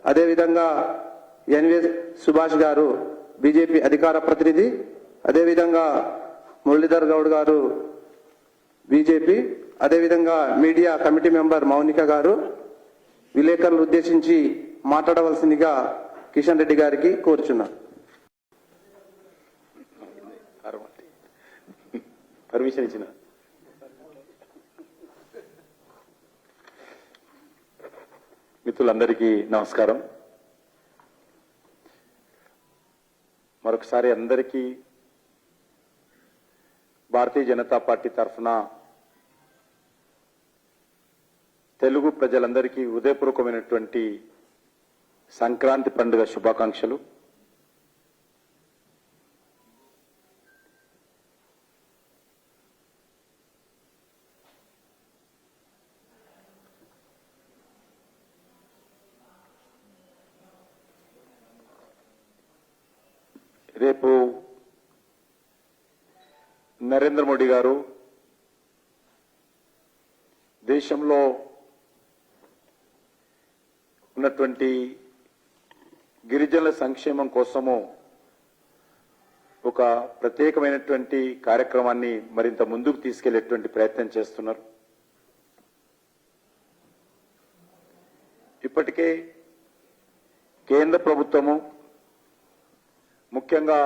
అదేవిధంగా ఎన్వి సుభాష్ గారు బీజేపీ అధికార ప్రతినిధి, అదేవిధంగా మురళీధర్ గౌడ్ గారు బీజేపీ, అదేవిధంగా మీడియా కమిటీ మెంబర్ మౌనిక గారు విలేకరులు ఉద్దేశించి మాట్లాడవలసిందిగా కిషన్ రెడ్డి గారికి కోరుచున్నారు. పర్మిషన్ ఇచ్చిన మిత్రులందరికీ నమస్కారం. మరొకసారి అందరికీ భారతీయ జనతా పార్టీ తరఫున తెలుగు ప్రజలందరికీ హృదయపూర్వకమైనటువంటి సంక్రాంతి పండుగ శుభాకాంక్షలు. రేపు నరేంద్ర మోడీ గారు దేశంలో ఉన్నటువంటి గిరిజనుల సంక్షేమం కోసము ఒక ప్రత్యేకమైనటువంటి కార్యక్రమాన్ని మరింత ముందుకు తీసుకెళ్లేటువంటి ప్రయత్నం చేస్తున్నారు. ఇప్పటికే కేంద్ర ప్రభుత్వము ముఖ్యంగా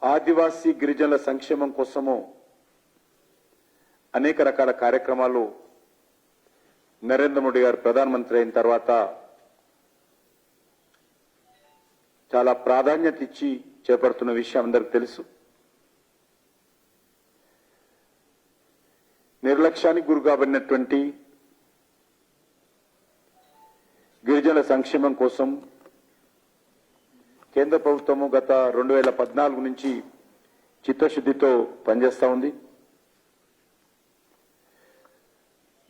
ఆదివాసీ గిరిజనుల సంక్షేమం కోసము అనేక రకాల కార్యక్రమాలు నరేంద్ర మోడీ గారు ప్రధానమంత్రి అయిన తర్వాత చాలా ప్రాధాన్యత ఇచ్చి చేపడుతున్న విషయం అందరికీ తెలుసు. నిర్లక్ష్యానికి గురి కాబడినటువంటి గిరిజనుల సంక్షేమం కోసం కేంద్ర ప్రభుత్వము గత 2014 నుంచి చిత్తశుద్ధితో పనిచేస్తూ ఉంది.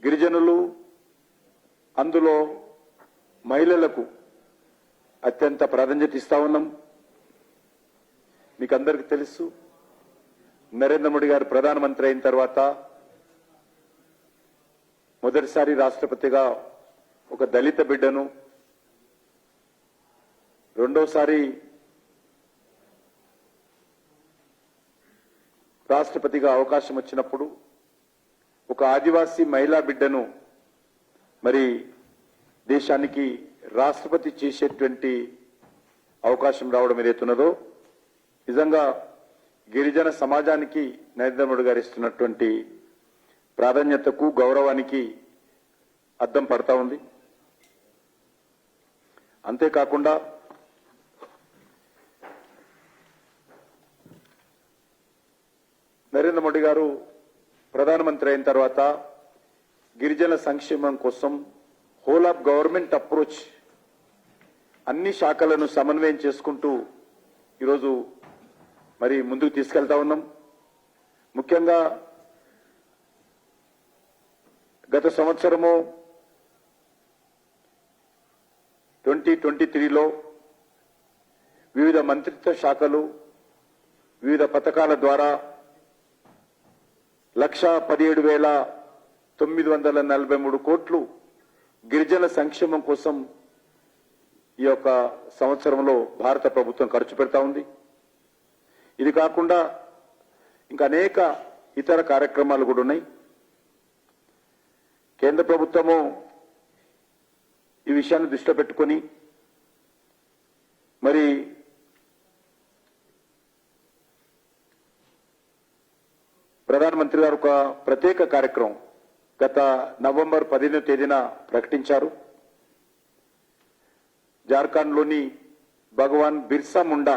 గిరిజనులు, అందులో మహిళలకు అత్యంత ప్రాధాన్యత ఇస్తా ఉన్నాం. మీకు అందరికీ తెలుసు, నరేంద్ర మోడీ గారు ప్రధానమంత్రి అయిన తర్వాత మొదటిసారి రాష్ట్రపతిగా ఒక దళిత బిడ్డను, రెండోసారి రాష్ట్రపతిగా అవకాశం వచ్చినప్పుడు ఒక ఆదివాసీ మహిళా బిడ్డను మరి దేశానికి రాష్ట్రపతి చేసేటువంటి అవకాశం రావడం ఏదైతున్నదో నిజంగా గిరిజన సమాజానికి నరేంద్ర మోడీ గారు ఇస్తున్నటువంటి ప్రాధాన్యతకు, గౌరవానికి అద్దం పడతా ఉంది. అంతేకాకుండా నరేంద్ర మోడీ గారు ప్రధానమంత్రి అయిన తర్వాత గిరిజన సంక్షేమం కోసం హోల్ ఆఫ్ గవర్నమెంట్ అప్రోచ్ అన్ని శాఖలను సమన్వయం చేసుకుంటూ ఈరోజు మరి ముందుకు తీసుకెళ్తా ఉన్నాం. ముఖ్యంగా గత సంవత్సరము 2023లో వివిధ మంత్రిత్వ శాఖలు వివిధ పథకాల ద్వారా 1,17,943 కోట్లు గిరిజన సంక్షేమం కోసం ఈ యొక్క సంవత్సరంలో భారత ప్రభుత్వం ఖర్చు పెడతా ఉంది. ఇది కాకుండా ఇంకా అనేక ఇతర కార్యక్రమాలు కూడా ఉన్నాయి. కేంద్ర ప్రభుత్వము ఈ విషయాన్ని దృష్టిలో పెట్టుకొని మరి ప్రధానమంత్రి గారు ఒక ప్రత్యేక కార్యక్రమం గత నవంబర్ 15వ తేదీన ప్రకటించారు. జార్ఖండ్లోని భగవాన్ బిర్సా ముండా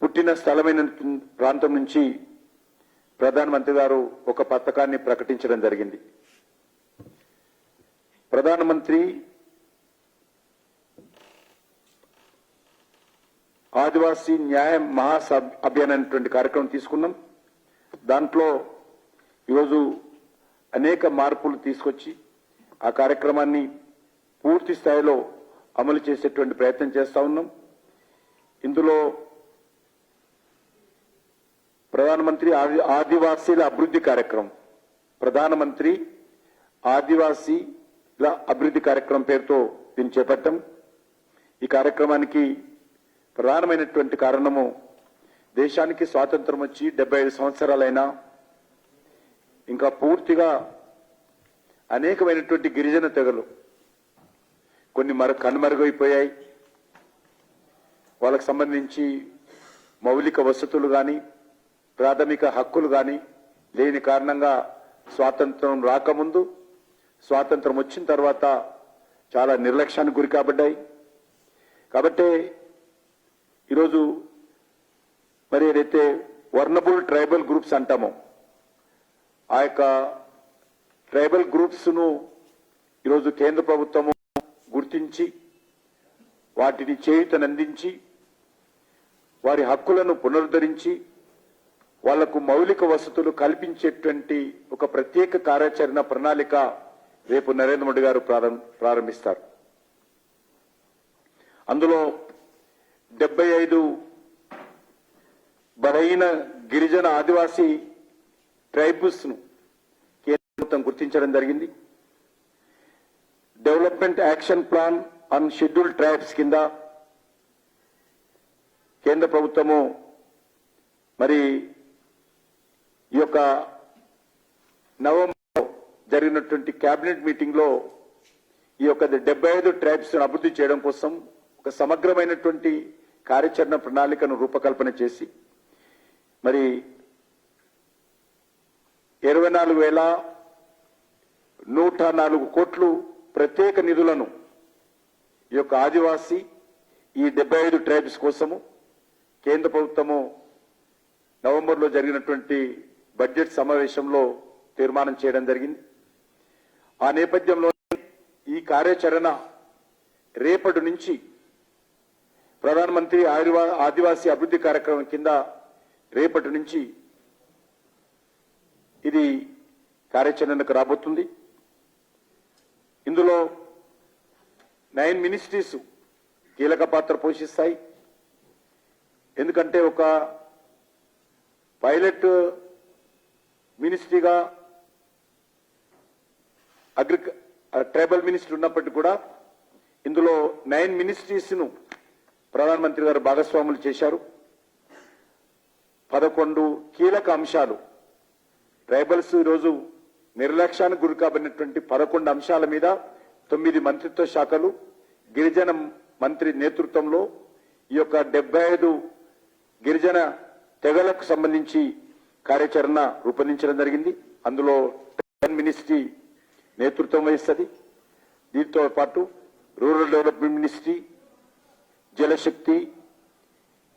పుట్టిన స్థలమైన ప్రాంతం నుంచి ప్రధానమంత్రి గారు ఒక పథకాన్ని ప్రకటించడం జరిగింది. ప్రధానమంత్రి ఆదివాసీ న్యాయ మహాఅభియాన్ అనేటువంటి కార్యక్రమం తీసుకున్నాం. దాంట్లో ఈరోజు అనేక మార్పులు తీసుకొచ్చి ఆ కార్యక్రమాన్ని పూర్తి స్థాయిలో అమలు చేసేటువంటి ప్రయత్నం చేస్తా ఉన్నాం. ఇందులో ప్రధానమంత్రి ఆదివాసీల అభివృద్ధి కార్యక్రమం, ప్రధానమంత్రి ఆదివాసీల అభివృద్ధి కార్యక్రమం పేరుతో దీన్ని చేపట్టాం. ఈ కార్యక్రమానికి ప్రధానమైనటువంటి కారణము దేశానికి స్వాతంత్రం వచ్చి 75 సంవత్సరాలైనా ఇంకా పూర్తిగా అనేకమైనటువంటి గిరిజన తెగలు కొన్ని కనుమరుగైపోయాయి. వాళ్ళకు సంబంధించి మౌలిక వసతులు కానీ ప్రాథమిక హక్కులు కానీ లేని కారణంగా స్వాతంత్రం రాకముందు స్వాతంత్రం వచ్చిన తర్వాత చాలా నిర్లక్ష్యానికి గురి కాబడ్డాయి. కాబట్టి ఈరోజు మరి ఏదైతే వర్నబుల్ ట్రైబల్ గ్రూప్స్ అంటామో ఆ యొక్క ట్రైబల్ గ్రూప్స్ ను ఈరోజు కేంద్ర ప్రభుత్వము గుర్తించి వాటిని చేయూతనందించి వారి హక్కులను పునరుద్ధరించి వాళ్లకు మౌలిక వసతులు కల్పించేటువంటి ఒక ప్రత్యేక కార్యాచరణ ప్రణాళిక రేపు నరేంద్ర మోడీ గారు ప్రారంభిస్తారు. అందులో 75 బలహీన గిరిజన ఆదివాసీ ట్రైబ్స్ ను కేంద్ర ప్రభుత్వం గుర్తించడం జరిగింది. Development action plan on scheduled tribes కింద కేంద్ర ప్రభుత్వము మరి ఈ యొక్క నవంబర్లో జరిగినటువంటి కేబినెట్ మీటింగ్ లో ఈ యొక్క 75 ట్రైబ్స్ అభివృద్ధి చేయడం కోసం ఒక సమగ్రమైనటువంటి కార్యాచరణ ప్రణాళికను రూపకల్పన చేసి మరి 24,104 కోట్లు ప్రత్యేక నిధులను ఈ యొక్క ఆదివాసీ ఈ 75 ట్రైబ్స్ కోసము కేంద్ర ప్రభుత్వము నవంబర్లో జరిగినటువంటి బడ్జెట్ సమావేశంలో తీర్మానం చేయడం జరిగింది. ఆ నేపథ్యంలో ఈ కార్యాచరణ రేపటి నుంచి ప్రధానమంత్రి ఆదివాసీ అభివృద్ధి కార్యక్రమం కింద రేపటి నుంచి ఇది కార్యాచరణకు రాబోతుంది. ఇందులో 9 మినిస్ట్రీస్ కీలక పాత్ర పోషిస్తాయి. ఎందుకంటే ఒక పైలట్ మినిస్ట్రీగా ట్రైబల్ మినిస్ట్రీ ఉన్నప్పటికీ కూడా ఇందులో 9 మినిస్ట్రీస్ ను ప్రధానమంత్రి గారు భాగస్వాములు చేశారు. 11 కీలక అంశాలు ట్రైబల్స్ ఈరోజు నిర్లక్ష్యానికి గురి కాబడినటువంటి 11 అంశాల మీద 9 మంత్రిత్వ శాఖలు గిరిజన మంత్రి నేతృత్వంలో ఈ యొక్క 75 గిరిజన తెగలకు సంబంధించి కార్యాచరణ రూపొందించడం జరిగింది. అందులో మినిస్ట్రీ నేతృత్వం వహిస్తుంది. దీంతో పాటు rural development ministry, Jal Shakti,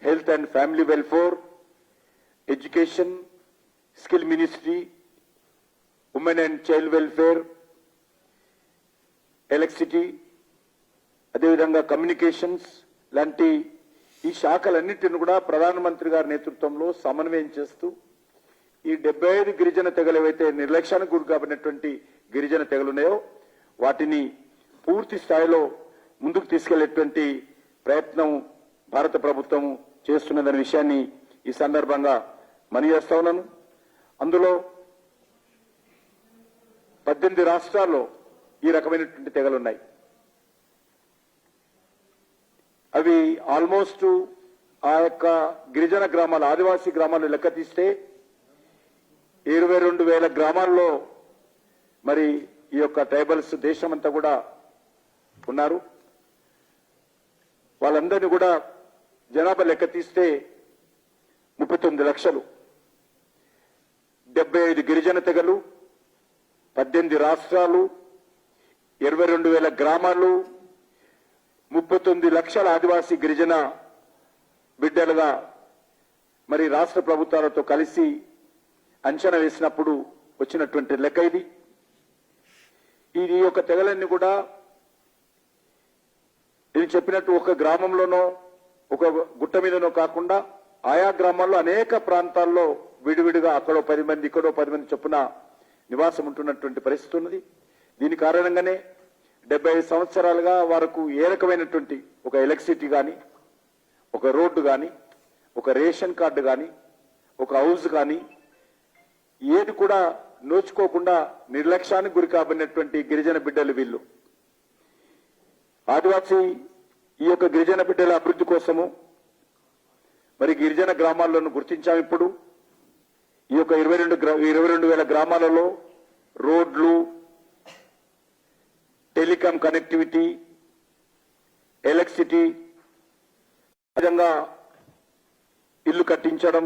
health and family welfare, education, skill ministry, women and child welfare, electricity, అదేవిధంగా కమ్యూనికేషన్స్ లాంటి ఈ శాఖలన్నింటిని కూడా ప్రధానమంత్రి గారి నేతృత్వంలో సమన్వయం చేస్తూ ఈ 75 గిరిజన తెగలు ఏవైతే నిర్లక్ష్యానికి గురి కాబడినటువంటి గిరిజన తెగలున్నాయో వాటిని పూర్తి స్థాయిలో ముందుకు తీసుకెళ్లేటువంటి ప్రయత్నం భారత ప్రభుత్వం చేస్తున్నదనే విషయాన్ని ఈ సందర్భంగా మనవి చేస్తా ఉన్నాను. అందులో 18 రాష్ట్రాల్లో ఈ రకమైనటువంటి తెగలున్నాయి. అవి ఆల్మోస్ట్ ఆ యొక్క గిరిజన గ్రామాలు ఆదివాసీ గ్రామాలు లెక్క తీస్తే 22,000 గ్రామాల్లో మరి ఈ యొక్క ట్రైబల్స్ దేశమంతా కూడా ఉన్నారు. వాళ్ళందరినీ కూడా జనాభా లెక్క తీస్తే 39 లక్షలు. 75 గిరిజన తెగలు, 18 రాష్ట్రాలు, 22,000 గ్రామాలు, 39 లక్షల ఆదివాసీ గిరిజన బిడ్డలుగా మరి రాష్ట్ర ప్రభుత్వాలతో కలిసి అంచనా వేసినప్పుడు వచ్చినటువంటి లెక్క ఇది. ఈ యొక్క తెగలన్నీ కూడా ఇది చెప్పినట్టు ఒక గ్రామంలోనో ఒక గుట్ట మీదనో కాకుండా ఆయా గ్రామాల్లో అనేక ప్రాంతాల్లో విడివిడిగా అక్కడో 10 మంది ఇక్కడో 10 మంది చొప్పున నివాసం ఉంటున్నటువంటి పరిస్థితి ఉన్నది. దీని కారణంగానే 75 సంవత్సరాలుగా వారికి ఏ రకమైనటువంటి ఒక ఎలక్ట్రిసిటీ కానీ, ఒక రోడ్డు కానీ, ఒక రేషన్ కార్డు కానీ, ఒక హౌస్ కానీ ఏది కూడా నోచుకోకుండా నిర్లక్ష్యానికి గురి కాబడినటువంటి గిరిజన బిడ్డలు వీళ్ళు. ఆదివాసీ ఈ యొక్క గిరిజన బిడ్డల అభివృద్ధి కోసము మరి గిరిజన గ్రామాలను గుర్తించాం. ఇప్పుడు ఈ యొక్క 22,000 గ్రామాలలో రోడ్లు, టెలికాం కనెక్టివిటీ, ఎలక్ట్రిసిటీ, విధంగా ఇల్లు కట్టించడం,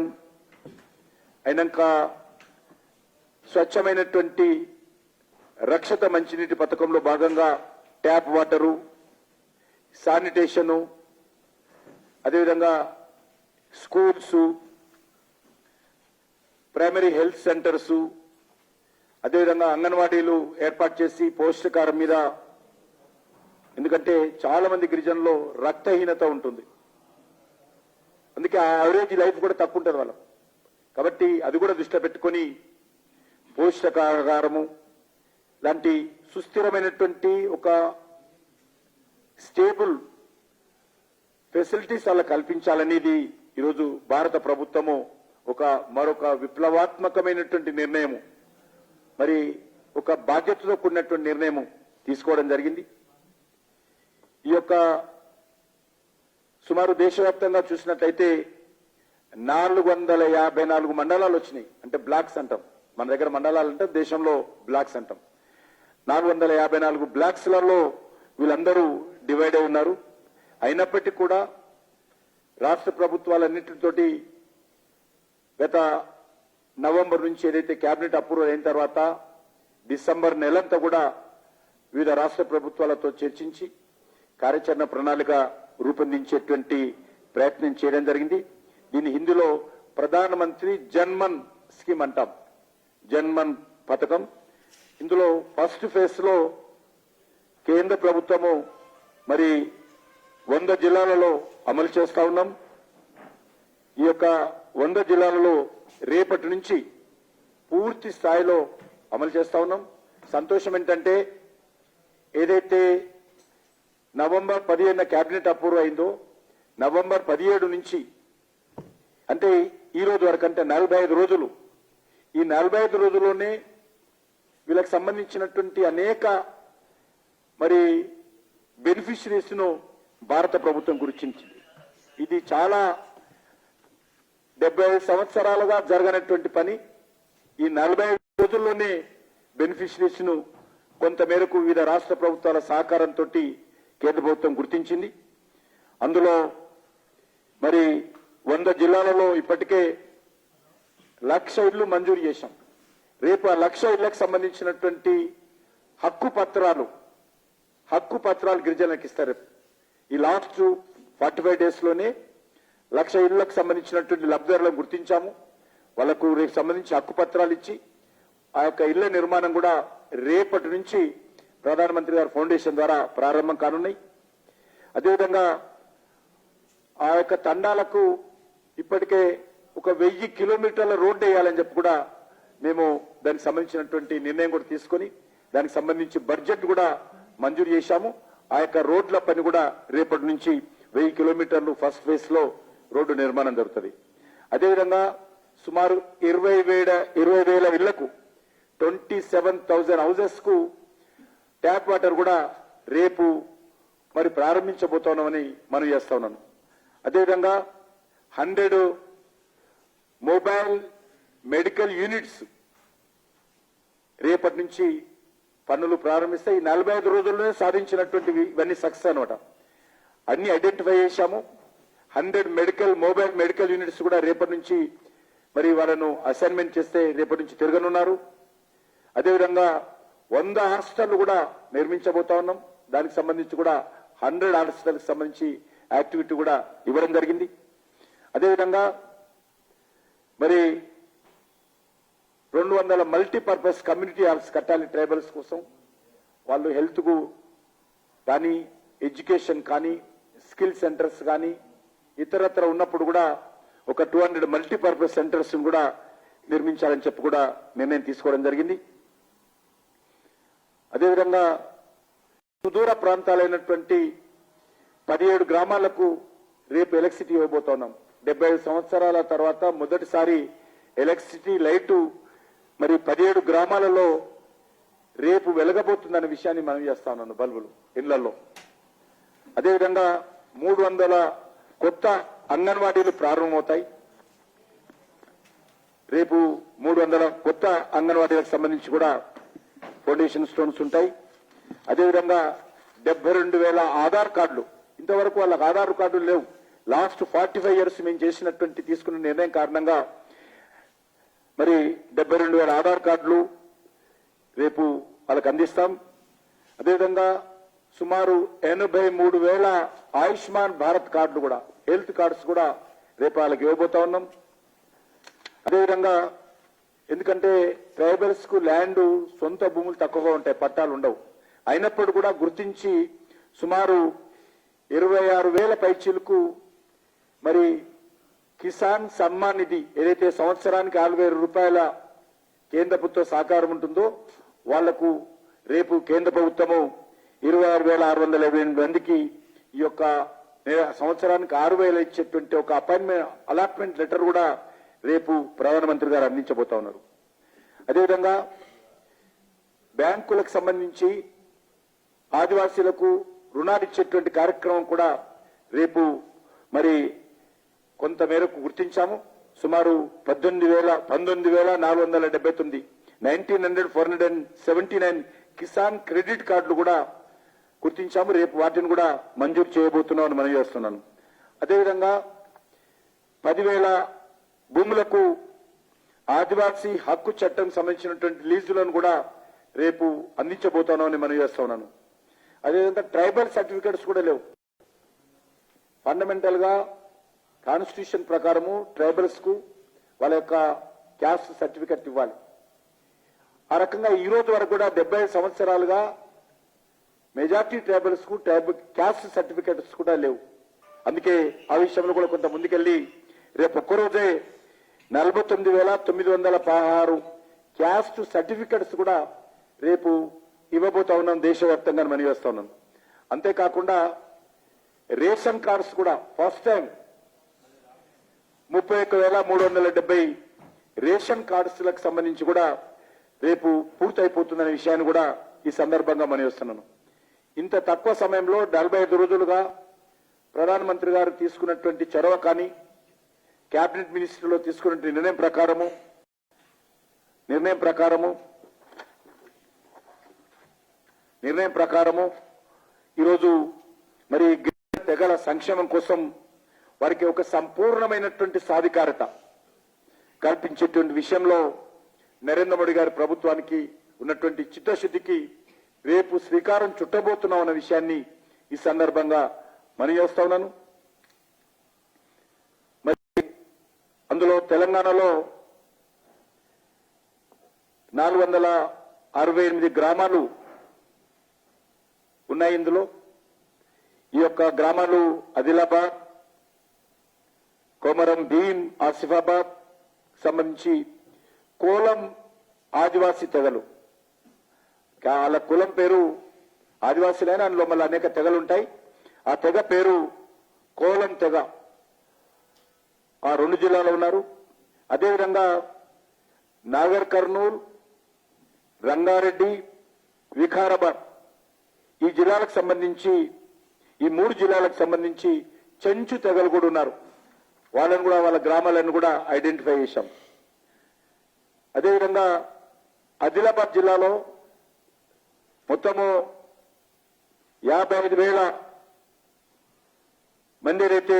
అయినాక స్వచ్ఛమైనటువంటి రక్షిత మంచినీటి పథకంలో భాగంగా ట్యాప్ వాటరు, శానిటేషను, అదేవిధంగా స్కూల్స్, ప్రైమరీ హెల్త్ సెంటర్స్, అదేవిధంగా అంగన్వాడీలు ఏర్పాటు చేసి పౌష్టికారం మీద, ఎందుకంటే చాలా మంది గిరిజనుల్లో రక్తహీనత ఉంటుంది, అందుకే ఆ యావరేజ్ లైఫ్ కూడా తక్కువ ఉంటుంది వాళ్ళం. కాబట్టి అది కూడా దృష్టిలో పెట్టుకొని పౌష్టికాహారము లాంటి సుస్థిరమైనటువంటి ఒక స్టేబుల్ ఫెసిలిటీస్ అలా కల్పించాలనేది ఈరోజు భారత ప్రభుత్వము మరొక విప్లవాత్మకమైనటువంటి నిర్ణయము, మరి ఒక బాధ్యతతో కూడినటువంటి నిర్ణయం తీసుకోవడం జరిగింది. ఈ యొక్క సుమారు దేశవ్యాప్తంగా చూసినట్లయితే 454 మండలాలు వచ్చినాయి. అంటే బ్లాక్స్ అంటాం, మన దగ్గర మండలాలు అంటే దేశంలో బ్లాక్స్ అంటాం. 454 బ్లాక్స్లలో వీళ్ళందరూ డివైడ్ అయి ఉన్నారు. అయినప్పటికీ కూడా రాష్ట్ర ప్రభుత్వాలన్నింటితోటి గత నవంబర్ నుంచి ఏదైతే కేబినెట్ అప్రూవల్ అయిన తర్వాత డిసెంబర్ నెలంతా కూడా వివిధ రాష్ట్ర ప్రభుత్వాలతో చర్చించి కార్యాచరణ ప్రణాళిక రూపొందించేటువంటి ప్రయత్నం చేయడం జరిగింది. దీన్ని హిందీలో ప్రధానమంత్రి జన్మన్ స్కీమ్ అంటాం, జన్మన్ పథకం. ఇందులో ఫస్ట్ ఫేజ్ లో కేంద్ర ప్రభుత్వము మరి 100 జిల్లాలలో అమలు చేస్తా ఉన్నాం. ఈ యొక్క 100 జిల్లాలలో రేపటి నుంచి పూర్తి స్థాయిలో అమలు చేస్తా ఉన్నాం. సంతోషం ఏంటంటే ఏదైతే నవంబర్ 15 కేబినెట్ అప్రూవ్ అయిందో నవంబర్ 17 నుంచి అంటే ఈ రోజు వరకు అంటే 45 రోజులు, ఈ 45 రోజుల్లోనే వీళ్ళకి సంబంధించినటువంటి అనేక మరి బెనిఫిషరీస్ ను భారత ప్రభుత్వం గుర్తించింది. ఇది చాలా 75 సంవత్సరాలుగా జరగనటువంటి పని. ఈ 45 రోజుల్లోనే బెనిఫిషరీస్ ను కొంతమేరకు వివిధ రాష్ట్ర ప్రభుత్వాల సహకారంతో కేంద్ర ప్రభుత్వం గుర్తించింది. అందులో మరి 100 జిల్లాలలో ఇప్పటికే 1,00,000 ఇళ్లు మంజూరు చేశాం. రేపు ఆ 1,00,000 ఇళ్లకు సంబంధించినటువంటి హక్కు పత్రాలు గిరిజనులకు ఇస్తారు. ఈ లాస్ట్ 45 డేస్ లోనే 1,00,000 ఇళ్లకు సంబంధించినటువంటి లబ్ధిదారులను గుర్తించాము. వాళ్లకు రేపు సంబంధించి హక్కు పత్రాలు ఇచ్చి ఆ యొక్క ఇళ్ల నిర్మాణం కూడా రేపటి నుంచి ప్రధానమంత్రి గారి ఫౌండేషన్ ద్వారా ప్రారంభం కానున్నాయి. అదేవిధంగా ఆ యొక్క తండాలకు ఇప్పటికే 1,000 కిలోమీటర్ల రోడ్డు వేయాలని చెప్పి కూడా మేము దానికి సంబంధించినటువంటి నిర్ణయం కూడా తీసుకొని దానికి సంబంధించి బడ్జెట్ కూడా మంజూరు చేశాము. ఆ యొక్క రోడ్ల పని కూడా రేపటి నుంచి 1000 కిలోమీటర్లు ఫస్ట్ ఫేజ్ లో రోడ్డు నిర్మాణం జరుగుతుంది. అదేవిధంగా సుమారు 20,000 ఇళ్లకు 27,000 హౌసెస్ కు ట్యాప్ వాటర్ కూడా రేపు మరి ప్రారంభించబోతున్నామని మనం చేస్తా ఉన్నాను. అదేవిధంగా 100 మొబైల్ మెడికల్ యూనిట్స్ రేపటి నుంచి పనులు ప్రారంభిస్తే ఈ 45 రోజుల్లోనే సాధించినటువంటివి ఇవన్నీ సక్సెస్ అనమాట. అన్ని ఐడెంటిఫై చేశాము. 100 మొబైల్ మెడికల్ యూనిట్స్ కూడా రేపటి నుంచి మరి వాళ్ళను అసైన్మెంట్ చేస్తే రేపటి నుంచి తిరగనున్నారు. అదేవిధంగా 100 హాస్టళ్లు కూడా నిర్మించబోతా ఉన్నాం. దానికి సంబంధించి కూడా 100 హాస్టల్కి సంబంధించి యాక్టివిటీ కూడా ఇవ్వడం జరిగింది. అదేవిధంగా మరి 200 మల్టీపర్పస్ కమ్యూనిటీ హాల్స్ కట్టాలి ట్రైబల్స్ కోసం. వాళ్ళు హెల్త్ కు కానీ ఎడ్యుకేషన్ కానీ స్కిల్ సెంటర్స్ కానీ ఇతరత్ర ఉన్నప్పుడు కూడా ఒక 200 మల్టీపర్పస్ సెంటర్స్ కూడా నిర్మించాలని చెప్పి కూడా నిర్ణయం తీసుకోవడం జరిగింది. అదేవిధంగా సుదూర ప్రాంతాలైనటువంటి 17 గ్రామాలకు రేపు ఎలక్ట్రిసిటీ ఇవ్వబోతున్నాం. 75 సంవత్సరాల తర్వాత మొదటిసారి ఎలక్ట్రిసిటీ లైటు మరి 17 గ్రామాలలో రేపు వెలగబోతుందనే విషయాన్ని మనం చేస్తా ఉన్నాను బల్బులు ఇళ్లలో. అదేవిధంగా 300 కొత్త అంగన్వాడీలు ప్రారంభమవుతాయి. రేపు 300 కొత్త అంగన్వాడీలకు సంబంధించి కూడా ఫౌండేషన్ స్టోన్స్ ఉంటాయి. అదేవిధంగా 72,000 ఆధార్ కార్డులు, ఇంతవరకు వాళ్ళకి ఆధార్ కార్డులు లేవు. లాస్ట్ 45 ఇయర్స్ మేము చేసినటువంటి తీసుకున్న నిర్ణయం కారణంగా మరి 72,000 ఆధార్ కార్డులు రేపు వాళ్ళకి అందిస్తాం. అదేవిధంగా సుమారు 83,000 ఆయుష్మాన్ భారత్ కార్డులు కూడా, హెల్త్ కార్డ్స్ కూడా రేపు వాళ్ళకి ఇవ్వబోతా ఉన్నాం. అదేవిధంగా ఎందుకంటే ట్రైబల్స్ కు ల్యాండ్ సొంత భూములు తక్కువగా ఉంటాయి, పట్టాలు ఉండవు. అయినప్పుడు కూడా గుర్తించి సుమారు 26,000 పైచీలకు మరి కిసాన్ సమ్మాన్ నిధి ఏదైతే సంవత్సరానికి 4,000 రూపాయల కేంద్ర ప్రభుత్వ సహకారం ఉంటుందో వాళ్లకు రేపు కేంద్ర ప్రభుత్వము 26,628 మందికి ఈ యొక్క సంవత్సరానికి 6,000 ఇచ్చేటువంటి ఒక అలాట్మెంట్ లెటర్ కూడా రేపు ప్రధానమంత్రి గారు అందించబోతా ఉన్నారు. అదేవిధంగా బ్యాంకులకు సంబంధించి ఆదివాసీలకు రుణాలు ఇచ్చేటువంటి కార్యక్రమం కూడా రేపు మరి కొంత మేరకు గుర్తించాము. సుమారు 19,479 19,479 కిసాన్ క్రెడిట్ కార్డులు కూడా గుర్తించాము. రేపు వాటిని కూడా మంజూరు చేయబోతున్నామని మనం చేస్తున్నాను. అదేవిధంగా 10,000 భూములకు ఆదివాసీ హక్కు చట్టం సంబంధించినటువంటి లీజులను కూడా రేపు అందించబోతున్నామని మనం చేస్తా ఉన్నాను. అదేవిధంగా ట్రైబల్ సర్టిఫికెట్స్ కూడా లేవు. ఫండమెంటల్ గా కాన్స్టిట్యూషన్ ప్రకారము ట్రైబల్స్ కు వాళ్ళ యొక్క క్యాస్ట్ సర్టిఫికెట్ ఇవ్వాలి. ఆ రకంగా ఈ రోజు వరకు కూడా 75 సంవత్సరాలుగా మెజార్టీ ట్రైబల్స్ కు క్యాస్ట్ సర్టిఫికెట్స్ కూడా లేవు. అందుకే ఆ విషయంలో కూడా కొంత ముందుకెళ్లి రేపు ఒక్కరోజే 49,916 క్యాస్ట్ సర్టిఫికెట్స్ కూడా రేపు ఇవ్వబోతా ఉన్నాం దేశవ్యాప్తంగా మనం వేస్తా ఉన్నాం. అంతేకాకుండా రేషన్ కార్డ్స్ కూడా ఫస్ట్ టైం 31,370 రేషన్ కార్డ్స్లకు సంబంధించి కూడా రేపు పూర్తయిపోతుందనే విషయాన్ని కూడా ఈ సందర్భంగా మనం వేస్తున్నాను. ఇంత తక్కువ సమయంలో 45 రోజులుగా ప్రధానమంత్రి గారు తీసుకున్నటువంటి చొరవ కానీ కేబినెట్ మినిస్టర్లో తీసుకున్న నిర్ణయం ప్రకారము ఈరోజు మరి తెగల సంక్షేమం కోసం వారికి ఒక సంపూర్ణమైనటువంటి సాధికారత కల్పించేటువంటి విషయంలో నరేంద్ర మోడీ గారి ప్రభుత్వానికి ఉన్నటువంటి చిత్తశుద్ధికి రేపు శ్రీకారం చుట్టబోతున్నాం అన్న విషయాన్ని ఈ సందర్భంగా మనం చేస్తా ఉన్నాను. మరి అందులో తెలంగాణలో 468 గ్రామాలు ఉన్నాయి. ఇందులో ఈ యొక్క గ్రామాలు ఆదిలాబాద్, కొమరం భీం, ఆసిఫాబాద్ సంబంధించి కోలం ఆదివాసీ తెగలు. వాళ్ళ కులం పేరు ఆదివాసీలైనా అందులో మళ్ళీ అనేక తెగలు ఉంటాయి. ఆ తెగ పేరు కోలం తెగ. ఆ 2 జిల్లాలో ఉన్నారు. అదేవిధంగా నాగర్ కర్నూల్, రంగారెడ్డి, వికారాబాద్ ఈ జిల్లాలకు సంబంధించి ఈ 3 జిల్లాలకు సంబంధించి చెంచు తెగలు కూడా ఉన్నారు. వాళ్ళని కూడా వాళ్ళ గ్రామాలను కూడా ఐడెంటిఫై చేశాం. అదేవిధంగా ఆదిలాబాద్ జిల్లాలో మొత్తము 55,000 మంది అయితే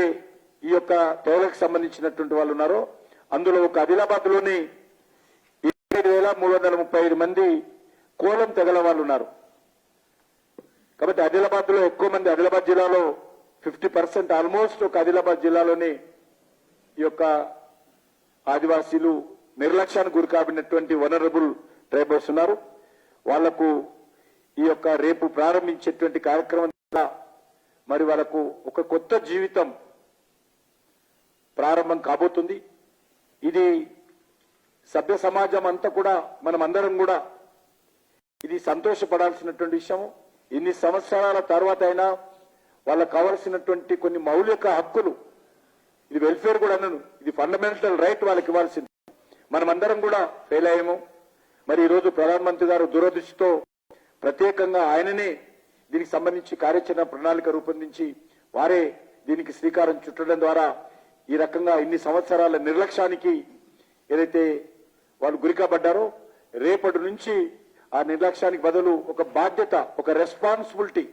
ఈ యొక్క తెగలకు సంబంధించినటువంటి వాళ్ళు ఉన్నారో అందులో ఒక ఆదిలాబాద్ లోని 25,335 మంది కోలం తెగల వాళ్ళు ఉన్నారు. కాబట్టి ఆదిలాబాద్ లో ఎక్కువ మంది, ఆదిలాబాద్ జిల్లాలో 50% ఆల్మోస్ట్ ఒక ఆదిలాబాద్ జిల్లాలోనే ఈ యొక్క ఆదివాసీలు నిర్లక్ష్యానికి గురి కాబడినటువంటి వనరబుల్ ట్రైబల్స్ ఉన్నారు. వాళ్లకు ఈ యొక్క రేపు ప్రారంభించేటువంటి కార్యక్రమం మరి వాళ్ళకు ఒక కొత్త జీవితం ప్రారంభం కాబోతుంది. ఇది సభ్య సమాజం అంతా కూడా మనమందరం కూడా ఇది సంతోషపడాల్సినటువంటి విషయం. ఇన్ని సంవత్సరాల తర్వాత అయినా వాళ్ళకు కావాల్సినటువంటి కొన్ని మౌలిక హక్కులు, ఇది వెల్ఫేర్ కూడా అన్నాను, ఇది ఫండమెంటల్ రైట్ వాళ్ళకి ఇవ్వాల్సింది. మనమందరం కూడా ఫెయిల్ అయ్యాము. మరి ఈరోజు ప్రధానమంత్రి గారు దూరదృష్టితో ప్రత్యేకంగా ఆయననే దీనికి సంబంధించి కార్యాచరణ ప్రణాళిక రూపొందించి వారే దీనికి శ్రీకారం చుట్టడం ద్వారా ఈ రకంగా ఇన్ని సంవత్సరాల నిర్లక్ష్యానికి ఏదైతే వాళ్ళు గురికాబడ్డారో రేపటి నుంచి ఆ నిర్లక్ష్యానికి బదులు ఒక బాధ్యత, ఒక రెస్పాన్సిబిలిటీ,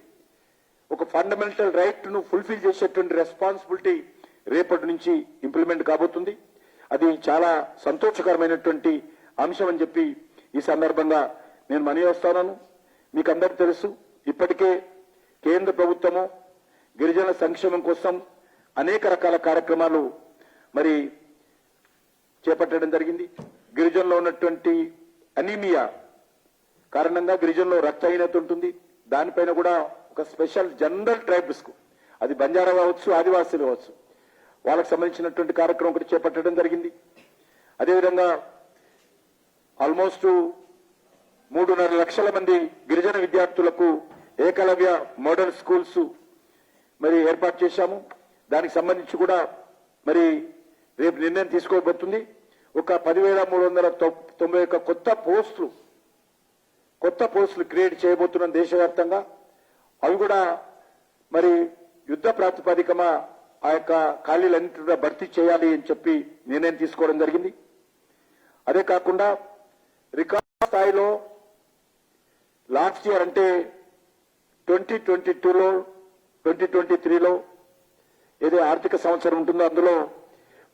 ఒక ఫండమెంటల్ రైట్ ను ఫుల్ఫిల్ చేసేటువంటి రెస్పాన్సిబిలిటీ రేపటి నుంచి ఇంప్లిమెంట్ కాబోతుంది. అది చాలా సంతోషకరమైనటువంటి అంశం అని చెప్పి ఈ సందర్భంగా నేను మనవి చేస్తున్నాను. మీకు అందరికీ తెలుసు, ఇప్పటికే కేంద్ర ప్రభుత్వము గిరిజనుల సంక్షేమం కోసం అనేక రకాల కార్యక్రమాలు మరి చేపట్టడం జరిగింది. గిరిజనులో ఉన్నటువంటి అనీమియా కారణంగా గిరిజనులో రక్తహీనత ఉంటుంది. దానిపైన కూడా ఒక స్పెషల్ జనరల్ ట్రైబ్స్ కు, అది బంజారా కావచ్చు, ఆదివాసీలు కావచ్చు, వాళ్ళకు సంబంధించినటువంటి కార్యక్రమం ఒకటి చేపట్టడం జరిగింది. అదేవిధంగా ఆల్మోస్ట్ 3.5 లక్షల మంది గిరిజన విద్యార్థులకు ఏకలవ్య మోడల్ స్కూల్స్ మరి ఏర్పాటు చేశాము. దానికి సంబంధించి కూడా మరి రేపు నిర్ణయం తీసుకోబోతుంది. ఒక 10,391 కొత్త పోస్టులు క్రియేట్ చేయబోతున్నాం దేశవ్యాప్తంగా. అవి కూడా మరి యుద్ధ ప్రాతిపదికన ఆ యొక్క ఖాళీలన్నింటి కూడా భర్తీ చేయాలి అని చెప్పి నిర్ణయం తీసుకోవడం జరిగింది. అదే కాకుండా రికార్డు స్థాయిలో లాస్ట్ ఇయర్ అంటే 2022లో 2023లో ఏదో ఆర్థిక సంవత్సరం ఉంటుందో అందులో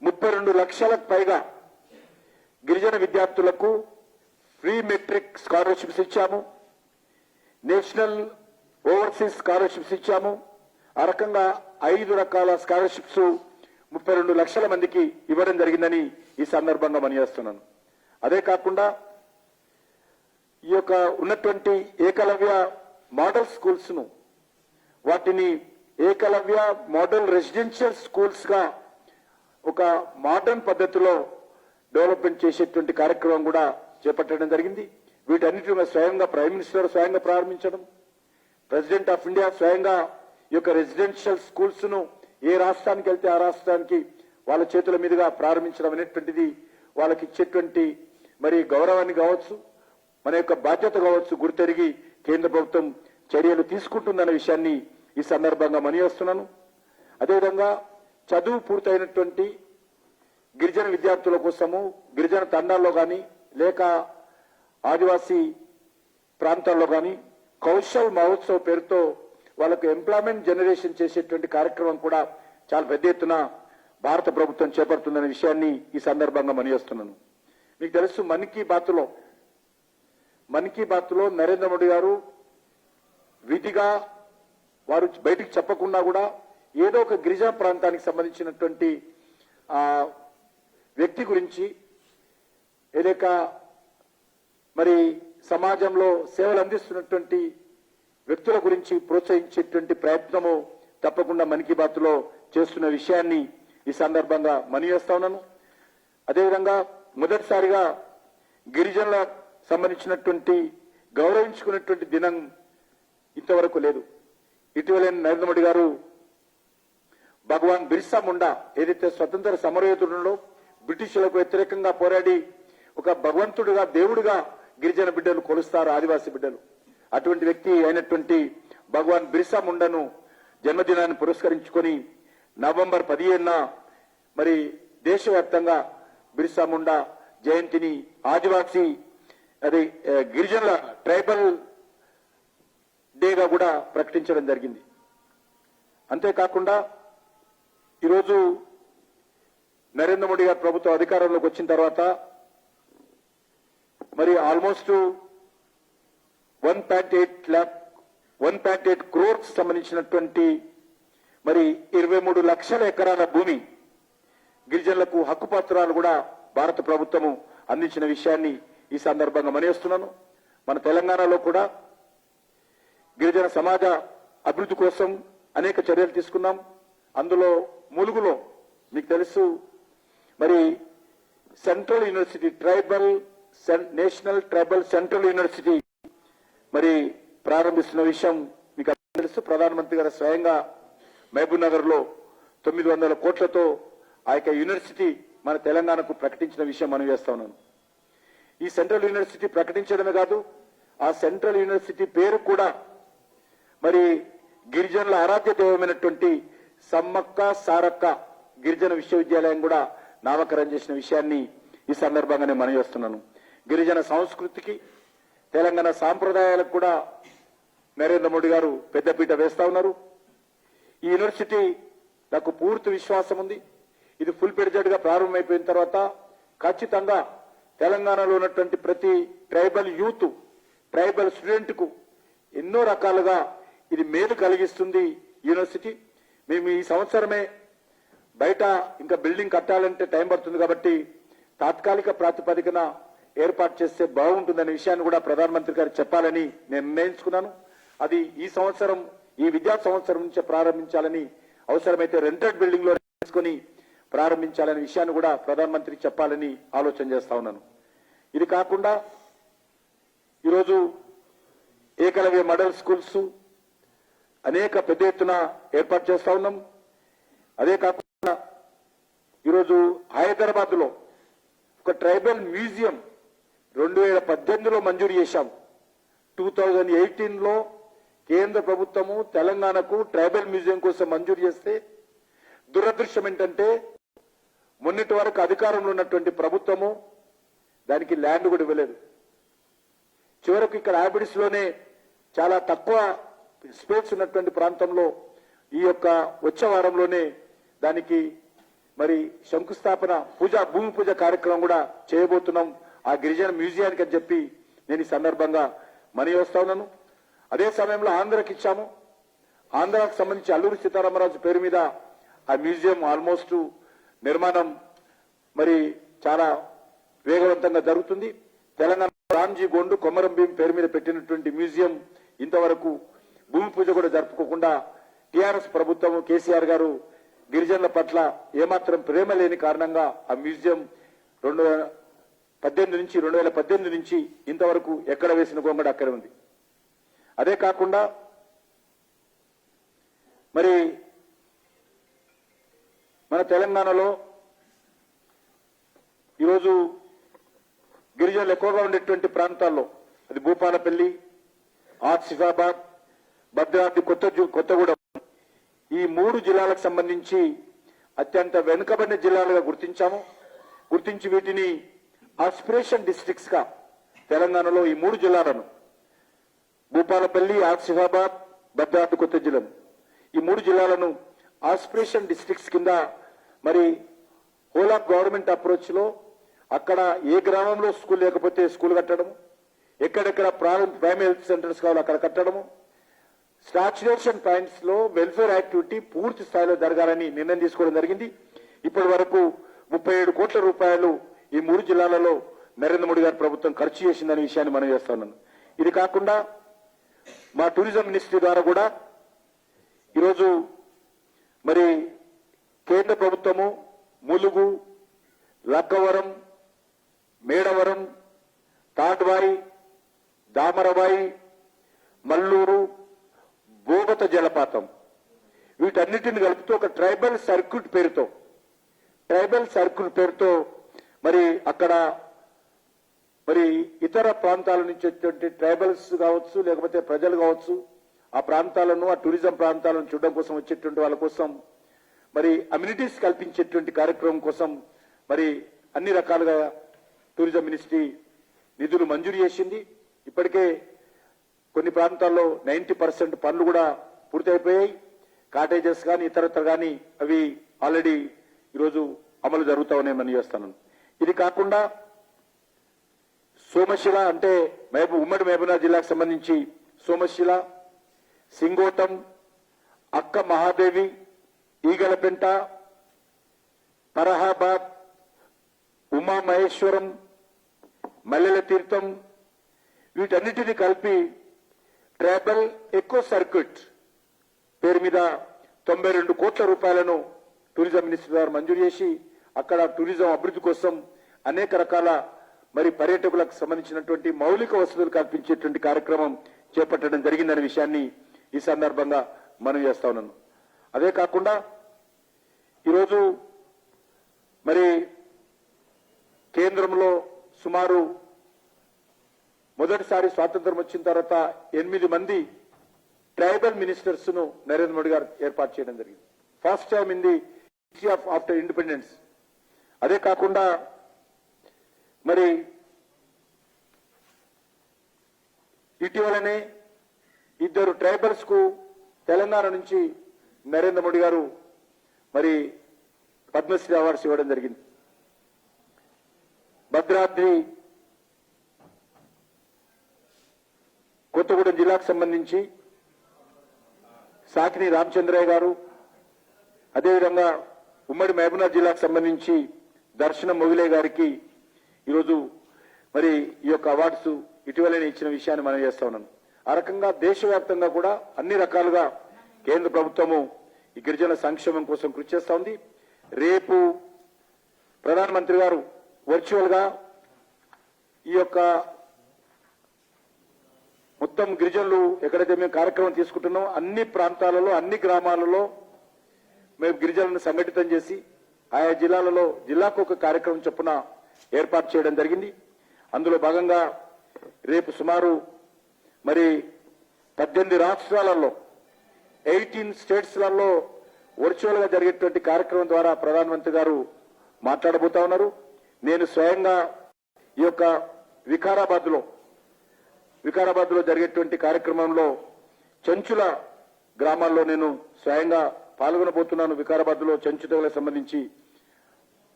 32 లక్షలకు పైగా గిరిజన విద్యార్థులకు ఫ్రీ మెట్రిక్ స్కాలర్షిప్స్ ఇచ్చాము, నేషనల్ ఓవర్సీస్ స్కాలర్షిప్స్ ఇచ్చాము. ఆ రకంగా 5 రకాల స్కాలర్షిప్స్ 32 లక్షల మందికి ఇవ్వడం జరిగిందని ఈ సందర్భంగా మనయేస్తున్నాను. అదే కాకుండా ఈ యొక్క ఉన్నటువంటి ఏకలవ్య మోడల్ స్కూల్స్ ను వాటిని ఏకలవ్య మోడల్ రెసిడెన్షియల్ స్కూల్స్ గా ఒక మోడర్న్ పద్ధతిలో డెవలప్మెంట్ చేసేటువంటి కార్యక్రమం కూడా చేపట్టడం జరిగింది. వీటన్నిటి స్వయంగా ప్రైమ్ మినిస్టర్ స్వయంగా ప్రారంభించడం, ప్రెసిడెంట్ ఆఫ్ ఇండియా స్వయంగా ఈ యొక్క రెసిడెన్షియల్ స్కూల్స్ ను ఏ రాష్ట్రానికి వెళ్తే ఆ రాష్ట్రానికి వాళ్ళ చేతుల మీదుగా ప్రారంభించడం అనేటువంటిది వాళ్ళకి ఇచ్చేటువంటి మరి గౌరవాన్ని కావచ్చు, మన యొక్క బాధ్యత కావచ్చు గుర్తెరిగి కేంద్ర ప్రభుత్వం చర్యలు తీసుకుంటుందన్న విషయాన్ని ఈ సందర్భంగా మనయేస్తున్నాను. అదేవిధంగా చదువు పూర్తయినటువంటి గిరిజన విద్యార్థుల కోసము గిరిజన తండాల్లో కానీ లేక ఆదివాసీ ప్రాంతాల్లో కానీ కౌశల్ మహోత్సవ్ పేరుతో వాళ్ళకు ఎంప్లాయ్మెంట్ జనరేషన్ చేసేటువంటి కార్యక్రమం కూడా చాలా పెద్ద ఎత్తున భారత ప్రభుత్వం చేపడుతుందనే విషయాన్ని ఈ సందర్భంగా మనయేస్తున్నాను. మీకు తెలుసు, మన్ కీ బాత్లో నరేంద్ర మోడీ గారు విధిగా వారు బయటికి చెప్పకుండా కూడా ఏదో ఒక గిరిజన ప్రాంతానికి సంబంధించినటువంటి వ్యక్తి గురించి లేక మరి సమాజంలో సేవలు అందిస్తున్నటువంటి వ్యక్తుల గురించి ప్రోత్సహించేటువంటి ప్రయత్నము తప్పకుండా మన్ కీ బాత్లో చేస్తున్న విషయాన్ని ఈ సందర్భంగా మనయేస్తా ఉన్నాను. అదేవిధంగా మొదటిసారిగా గిరిజనుల సంబంధించినటువంటి గౌరవించుకున్నటువంటి దినం ఇంతవరకు లేదు. ఇటీవల నరేంద్ర మోడీ గారు భగవాన్ బిర్సా ముండా ఏదైతే స్వతంత్ర సమరయోధుడులో బ్రిటిషులకు వ్యతిరేకంగా పోరాడి ఒక భగవంతుడిగా దేవుడిగా గిరిజన బిడ్డలు కొలుస్తారు, ఆదివాసీ బిడ్డలు. అటువంటి వ్యక్తి అయినటువంటి భగవాన్ బిర్సా ముండాను జన్మదినాన్ని పురస్కరించుకొని నవంబర్ 15న మరి దేశవ్యాప్తంగా బిర్సా ముండా జయంతిని ఆదివాసీ అది గిరిజనుల ట్రైబల్ డేగా కూడా ప్రకటించడం జరిగింది. అంతేకాకుండా ఈరోజు నరేంద్ర మోడీ గారి ప్రభుత్వం అధికారంలోకి వచ్చిన తర్వాత మరి ఆల్మోస్ట్ 1.8 crores సంబంధించినటువంటి మరి 23 లక్షల ఎకరాల భూమి గిరిజనులకు హక్కు పత్రాలు కూడా భారత ప్రభుత్వము అందించిన విషయాన్ని ఈ సందర్భంగా మనయేస్తున్నాను. మన తెలంగాణలో కూడా గిరిజన సమాజ అభివృద్ధి కోసం అనేక చర్యలు తీసుకున్నాం. అందులో ములుగులో మీకు తెలుసు మరి central university national tribal central university మరి ప్రారంభిస్తున్న విషయం మీకు తెలుసు. ప్రధానమంత్రి గారు స్వయంగా మహబూబ్ నగర్ లో 900 కోట్లతో ఆ యొక్క యూనివర్సిటీ మన తెలంగాణకు ప్రకటించిన విషయం మనం చేస్తా ఉన్నాను. ఈ సెంట్రల్ యూనివర్సిటీ ప్రకటించడమే కాదు, ఆ సెంట్రల్ యూనివర్సిటీ పేరు కూడా మరి గిరిజనుల ఆరాధ్య దైవమైనటువంటి సమ్మక్క సారక్క గిరిజన విశ్వవిద్యాలయం కూడా నామకరణం చేసిన విషయాన్ని ఈ సందర్భంగా నేను మనవి చేస్తున్నాను. గిరిజన సంస్కృతికి, తెలంగాణ సాంప్రదాయాలకు కూడా నరేంద్ర మోడీ గారు పెద్దపీట వేస్తా ఉన్నారు. ఈ యూనివర్సిటీ నాకు పూర్తి విశ్వాసం ఉంది. ఇది ఫుల్ పెడ్జెడ్ గా ప్రారంభమైపోయిన తర్వాత ఖచ్చితంగా తెలంగాణలో ఉన్నటువంటి ప్రతి ట్రైబల్ యూత్, ట్రైబల్ స్టూడెంట్ కు ఎన్నో రకాలుగా ఇది మేలు కలిగిస్తుంది యూనివర్సిటీ. మేము ఈ సంవత్సరమే బయట ఇంకా బిల్డింగ్ కట్టాలంటే టైం పడుతుంది కాబట్టి తాత్కాలిక ప్రాతిపదికన ఏర్పాటు చేస్తే బాగుంటుందనే విషయాన్ని కూడా ప్రధానమంత్రి గారు చెప్పాలని నేను నిర్ణయించుకున్నాను. అది ఈ సంవత్సరం, ఈ విద్యా సంవత్సరం నుంచే ప్రారంభించాలని, అవసరమైతే రెంటెడ్ బిల్డింగ్ లో తీసుకొని ప్రారంభించాలనే విషయాన్ని కూడా ప్రధానమంత్రికి చెప్పాలని ఆలోచన చేస్తా ఉన్నాను. ఇది కాకుండా ఈరోజు ఏకలవ్య మోడల్ స్కూల్స్ అనేక పెద్ద ఎత్తున ఏర్పాటు చేస్తా ఉన్నాం. అదే కాకుండా ఈరోజు హైదరాబాద్ లో ఒక ట్రైబల్ మ్యూజియం 2018లో మంజూరు చేశాం. 2018లో కేంద్ర ప్రభుత్వము తెలంగాణకు ట్రైబల్ మ్యూజియం కోసం మంజూరు చేస్తే దురదృష్టం ఏంటంటే మొన్నటి వరకు అధికారంలో ఉన్నటువంటి ప్రభుత్వము దానికి ల్యాండ్ కూడా ఇవ్వలేదు. చివరకు ఇక్కడ హ్యాబిట్స్ లోనే చాలా తక్కువ స్పేస్ ఉన్నటువంటి ప్రాంతంలో ఈ యొక్క వచ్చే వారంలోనే దానికి మరి శంకుస్థాపన భూమి పూజ కార్యక్రమం కూడా చేయబోతున్నాం ఆ గిరిజన మ్యూజియానికి అని చెప్పి నేను ఈ సందర్భంగా మనవి చేస్తా ఉన్నాను. అదే సమయంలో ఆంధ్రాకి ఇచ్చాము. ఆంధ్రాకు సంబంధించి అల్లూరి సీతారామరాజు పేరు మీద ఆ మ్యూజియం ఆల్మోస్ట్ నిర్మాణం మరి చాలా వేగవంతంగా జరుగుతుంది. తెలంగాణ రామ్జీ గోండు కొమరం భీం పేరు మీద పెట్టినటువంటి మ్యూజియం ఇంతవరకు భూమి పూజ కూడా జరుపుకోకుండా టీఆర్ఎస్ ప్రభుత్వం కేసీఆర్ గారు గిరిజనుల పట్ల ఏమాత్రం ప్రేమ లేని కారణంగా ఆ మ్యూజియం 2018 నుంచి ఇంతవరకు ఎక్కడ వేసిన గొంగడ అక్కడే ఉంది. అదే కాకుండా మరి మన తెలంగాణలో ఈరోజు గిరిజనులు ఎక్కువగా ఉండేటువంటి ప్రాంతాల్లో అది భూపాలపల్లి, ఆసిఫాబాద్, భద్రాద్రి, కొత్తగూడెం ఈ 3 జిల్లాలకు సంబంధించి అత్యంత వెనుకబడిన జిల్లాలుగా గుర్తించి వీటిని ఆస్పిరేషన్ డిస్ట్రిక్ట్స్ గా తెలంగాణలో ఈ 3 జిల్లాలను భూపాలపల్లి, ఆసిఫాబాద్, భద్రాద్రి, కొత్తగూడెం ఈ 3 జిల్లాలను ఆస్పిరేషన్ డిస్ట్రిక్ట్స్ కింద మరి హోల్ ఆఫ్ గవర్నమెంట్ అప్రోచ్ లో అక్కడ ఏ గ్రామంలో స్కూల్ లేకపోతే స్కూల్ కట్టడము, ఎక్కడెక్కడ ప్రైమరీ హెల్త్ సెంటర్స్ కావాలో అక్కడ కట్టడము, స్టాచ్యురేషన్ పాయింట్స్ లో వెల్ఫేర్ యాక్టివిటీ పూర్తి స్థాయిలో జరగాలని నిర్ణయం తీసుకోవడం జరిగింది. ఇప్పటి వరకు 37 కోట్ల రూపాయలు ఈ 3 జిల్లాలలో నరేంద్ర మోడీ గారి ప్రభుత్వం ఖర్చు చేసిందనే విషయాన్ని మనం చేస్తున్నాను. ఇది కాకుండా మా టూరిజం మినిస్ట్రీ ద్వారా కూడా ఈరోజు మరి కేంద్ర ప్రభుత్వము ములుగు, లక్కవరం, మేడవరం, తాడ్వాయి, దామరవాయి, మల్లూరు, భూగత జలపాతం వీటన్నిటిని కలుపుతూ ఒక ట్రైబల్ సర్క్యూట్ పేరుతో మరి అక్కడ మరి ఇతర ప్రాంతాల నుంచి వచ్చేటువంటి ట్రైబల్స్ కావచ్చు, లేకపోతే ప్రజలు కావచ్చు, ఆ ప్రాంతాలను, ఆ టూరిజం ప్రాంతాలను చూడడం కోసం వచ్చేటువంటి వాళ్ళ కోసం మరి అమ్యూనిటీస్ కల్పించేటువంటి కార్యక్రమం కోసం మరి అన్ని రకాలుగా టూరిజం మినిస్ట్రీ నిధులు మంజూరు చేసింది. ఇప్పటికే కొన్ని ప్రాంతాల్లో 90% పనులు కూడా పూర్తయిపోయాయి. కాటేజెస్ కానీ ఇతరత్ర కానీ అవి ఆల్రెడీ ఈరోజు అమలు జరుగుతా ఉన్నాయని చేస్తాను. ఇది కాకుండా సోమశిల అంటే ఉమ్మడి మహబూబ్నగర్ జిల్లాకు సంబంధించి సోమశిల, సింగోటం, అక్క మహాదేవి, ఈగలపెంట, పరహాబాద్, ఉమా మహేశ్వరం, మల్లెల తీర్థం వీటన్నిటిని కలిపి ట్రైబల్ ఎకో సర్క్యూట్ పేరు మీద 92 కోట్ల రూపాయలను టూరిజం మినిస్ట్రీ గారు మంజూరు చేసి అక్కడ టూరిజం అభివృద్ధి కోసం అనేక రకాల మరి పర్యాటకులకు సంబంధించినటువంటి మౌలిక వసతులు కల్పించేటువంటి కార్యక్రమం చేపట్టడం జరిగిందనే విషయాన్ని ఈ సందర్భంగా మనం చేస్తా ఉన్నాను. అదే కాకుండా ఈరోజు మరి కేంద్రంలో సుమారు మొదటిసారి స్వాతంత్రం వచ్చిన తర్వాత 8 మంది ట్రైబల్ మినిస్టర్స్ ను నరేంద్ర మోడీ గారు ఏర్పాటు చేయడం జరిగింది. First time in the history of after independence. అదే కాకుండా మరి ఇటీవలనే 2 ట్రైబల్స్ కు తెలంగాణ నుంచి నరేంద్ర మోడీ గారు మరి పద్మశ్రీ అవార్డ్స్ ఇవ్వడం జరిగింది. భద్రాద్రి కొత్తగూడెం జిల్లాకు సంబంధించి సాకిని రామచంద్రయ్య గారు, అదేవిధంగా ఉమ్మడి మహబూబ్నగర్ జిల్లాకు సంబంధించి దర్శనం మొగిలే గారికి ఈరోజు మరి ఈ యొక్క అవార్డ్స్ ఇటీవలనే ఇచ్చిన విషయాన్ని మనం చేస్తా ఉన్నాను. ఆ రకంగా దేశవ్యాప్తంగా కూడా అన్ని రకాలుగా కేంద్ర ప్రభుత్వము ఈ గిరిజన సంక్షేమం కోసం కృషి చేస్తా ఉంది. రేపు ప్రధానమంత్రి గారు వర్చువల్ గా ఈ యొక్క మొత్తం గిరిజనులు ఎక్కడైతే మేము కార్యక్రమం తీసుకుంటున్నాం అన్ని ప్రాంతాలలో అన్ని గ్రామాలలో మేము గిరిజనులను సంఘటితం చేసి ఆయా జిల్లాలలో జిల్లాకు ఒక కార్యక్రమం చొప్పున ఏర్పాటు చేయడం జరిగింది. అందులో భాగంగా రేపు సుమారు మరి 18 రాష్ట్రాలలో 18 స్టేట్స్లలో వర్చువల్ గా జరిగేటువంటి కార్యక్రమం ద్వారా ప్రధానమంత్రి గారు మాట్లాడబోతా ఉన్నారు. నేను స్వయంగా ఈ యొక్క వికారాబాద్ లో జరిగేటువంటి కార్యక్రమంలో చెంచుల గ్రామాల్లో నేను స్వయంగా పాల్గొనబోతున్నాను. వికారాబాద్ లో చెంచు తెగలకు సంబంధించి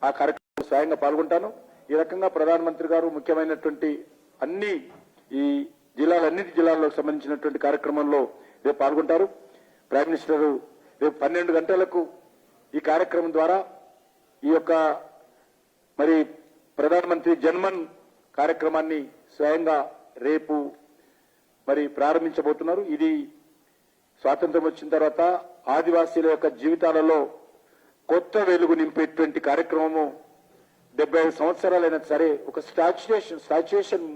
ఆ కార్యక్రమంలో స్వయంగా పాల్గొంటాను. ఈ రకంగా ప్రధానమంత్రి గారు ముఖ్యమైనటువంటి అన్ని ఈ జిల్లాలన్నిటి జిల్లాలకు సంబంధించినటువంటి కార్యక్రమంలో రేపు పాల్గొంటారు. ప్రైమ్ మినిస్టర్ రేపు 12 గంటలకు ఈ కార్యక్రమం ద్వారా ఈ యొక్క మరి ప్రధానమంత్రి జన్మన్ కార్యక్రమాన్ని స్వయంగా రేపు మరి ప్రారంభించబోతున్నారు. ఇది స్వాతంత్రం వచ్చిన తర్వాత ఆదివాసీల యొక్క జీవితాలలో కొత్త వెలుగు నింపేటువంటి కార్యక్రమము 75 సంవత్సరాలైనా సరే ఒక స్టాచ్యుయేషన్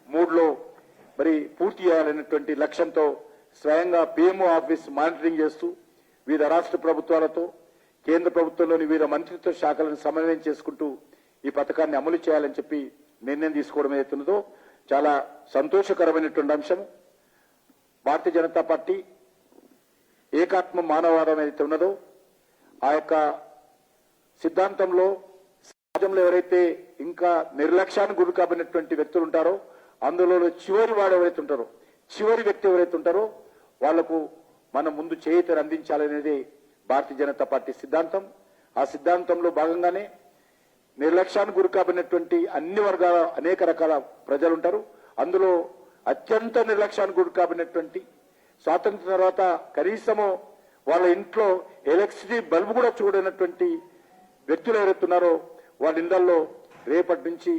మూడ్ లో మరి పూర్తి చేయాలనేటువంటి లక్ష్యంతో స్వయంగా పిఎంఓ ఆఫీస్ మానిటరింగ్ చేస్తూ వివిధ రాష్ట్ర ప్రభుత్వాలతో కేంద్ర ప్రభుత్వంలోని వివిధ మంత్రిత్వ శాఖలను సమన్వయం చేసుకుంటూ ఈ పథకాన్ని అమలు చేయాలని చెప్పి నిర్ణయం తీసుకోవడం ఏదైతున్నదో చాలా సంతోషకరమైనటువంటి అంశం. భారతీయ జనతా పార్టీ ఏకాత్మ మానవవాదం ఏదైతే ఉన్నదో ఆ యొక్క సిద్ధాంతంలో సమాజంలో ఎవరైతే ఇంకా నిర్లక్ష్యానికి గురి కాబడినటువంటి వ్యక్తులు ఉంటారో అందులో చివరి వాడు ఎవరైతే ఉంటారో చివరి వ్యక్తి ఎవరైతే ఉంటారో వాళ్లకు మనం ముందు చేయూతను అందించాలనేది భారతీయ జనతా పార్టీ సిద్ధాంతం. ఆ సిద్ధాంతంలో భాగంగానే నిర్లక్ష్యానికి గురి కాబడినటువంటి అన్ని వర్గాల అనేక రకాల ప్రజలు ఉంటారు. అందులో అత్యంత నిర్లక్ష్యానికి గురి కాబడినటువంటి స్వాతంత్రం తర్వాత కనీసము వాళ్ళ ఇంట్లో ఎలక్ట్రిసిటీ బల్బు కూడా చూడనటువంటి వ్యక్తులు ఎవరెత్తున్నారో వాళ్ళ ఇళ్లలో రేపటి నుంచి